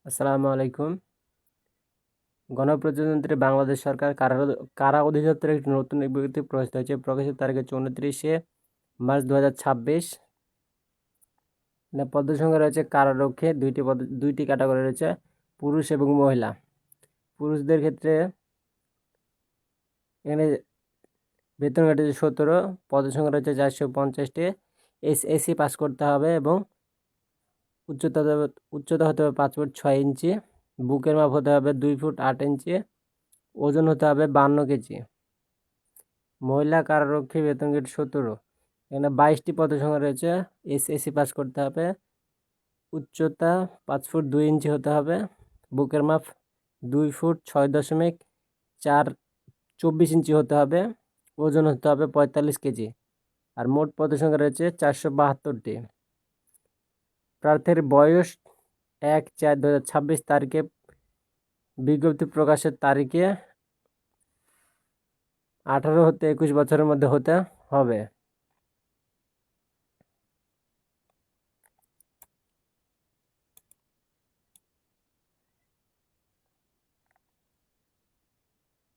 আসসালামু আলাইকুম। গণপ্রজাতন্ত্রী বাংলাদেশ সরকার কারা অধিদপ্তরের একটি নতুন বিজ্ঞপ্তি প্রকাশিত হয়েছে। প্রকাশিত তারিখ হচ্ছে 29 মার্চ 2026। পদ সংখ্যা রয়েছে কারারক্ষী। দুইটি ক্যাটাগরি রয়েছে, পুরুষ এবং মহিলা। পুরুষদের ক্ষেত্রে এখানে বেতন রয়েছে 17, পদ সংখ্যা রয়েছে 450টি। এসএসসি পাস করতে হবে এবং উচ্চতা হতে হবে 5 ফুট 6 ইঞ্চি। বুকের মাপ হতে হবে 2 ফুট 8 ইঞ্চি। ওজন হতে হবে 52 কেজি। মহিলা কারারক্ষী বেতন গ্রেড 17। এখানে 22টি পদের সংখ্যা রয়েছে। এসএসসি পাস করতে হবে। উচ্চতা 5 ফুট 2 ইঞ্চি হতে হবে। বুকের মাপ 2 ফুট 6.24 ইঞ্চি হতে হবে। ওজন হতে হবে 45 কেজি। আর মোট পদের সংখ্যা রয়েছে 472টি। প্রার্থীর বয়স 1/4/2026 তারিখে, বিজ্ঞপ্তি প্রকাশের তারিখে 18 হতে 21 বছরের মধ্যে হতে হবে।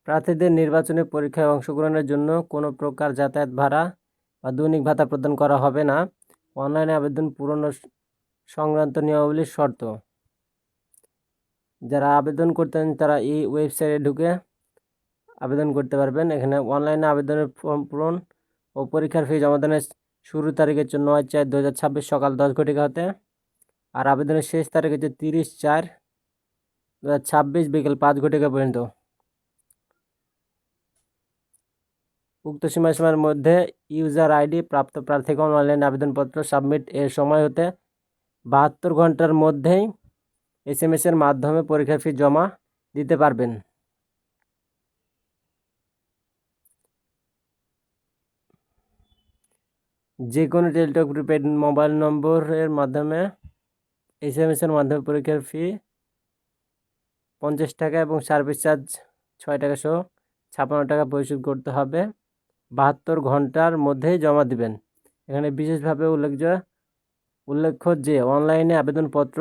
প্রার্থীদের নির্বাচনী পরীক্ষায় অংশগ্রহণের জন্য কোনো প্রকার যাতায়াত ভাড়া বা দৈনিক ভাতা প্রদান করা হবে না। অনলাইনে আবেদন পূরণ সংক্রান্ত নিয়মাবলীর শর্ত। যারা আবেদন করতেন তারা এই ওয়েবসাইটে ঢুকে আবেদন করতে পারবেন। এখানে অনলাইনে আবেদনের ফর্ম পূরণ ও পরীক্ষার ফি জমাদানের শুরু তারিখ হচ্ছে 9/4/2026 সকাল 10 ঘটিকা হতে। আর আবেদনের শেষ তারিখ হচ্ছে 30/4/2026 বিকেল 5 ঘটিকা পর্যন্ত। উক্ত সময়সীমার মধ্যে ইউজার আইডি প্রাপ্ত প্রার্থীগণ অনলাইন আবেদনপত্র সাবমিট এর সময় হতে 72 ঘন্টার মধ্যেই SMS এর মাধ্যমে পরীক্ষার ফি জমা দিতে পারবেন। যে কোনো টেলিটক প্রিপেড মোবাইল নম্বরের মাধ্যমে SMS এর মাধ্যমে পরীক্ষার ফি 50 টাকা এবং সার্ভিস চার্জ 6 টাকা সহ 56 টাকা পরিশোধ করতে হবে। 72 ঘন্টার মধ্যেই জমা দিবেন। এখানে বিশেষভাবে উল্লেখ্য যে অনলাইনে আবেদনপত্র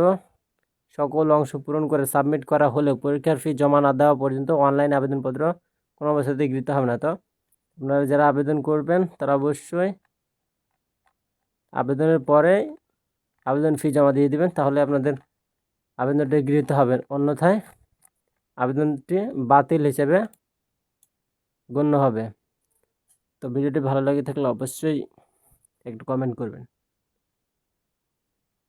সকল অংশ পূরণ করে সাবমিট করা হলেও পরীক্ষার ফি জমা না দেওয়া পর্যন্ত অনলাইন আবেদনপত্র কোনো অবস্থাতেই গৃহীত হবে না। তো আপনারা যারা আবেদন করবেন তারা অবশ্যই আবেদনের পরে আবেদন ফি জমা দিয়ে দিবেন, তাহলে আপনাদের আবেদনটি গৃহীত হবে। অন্যথায় আবেদনটি বাতিল হিসেবে গণ্য হবে। তো ভিডিওটি ভালো লাগে থাকলে অবশ্যই একটু কমেন্ট করবেন।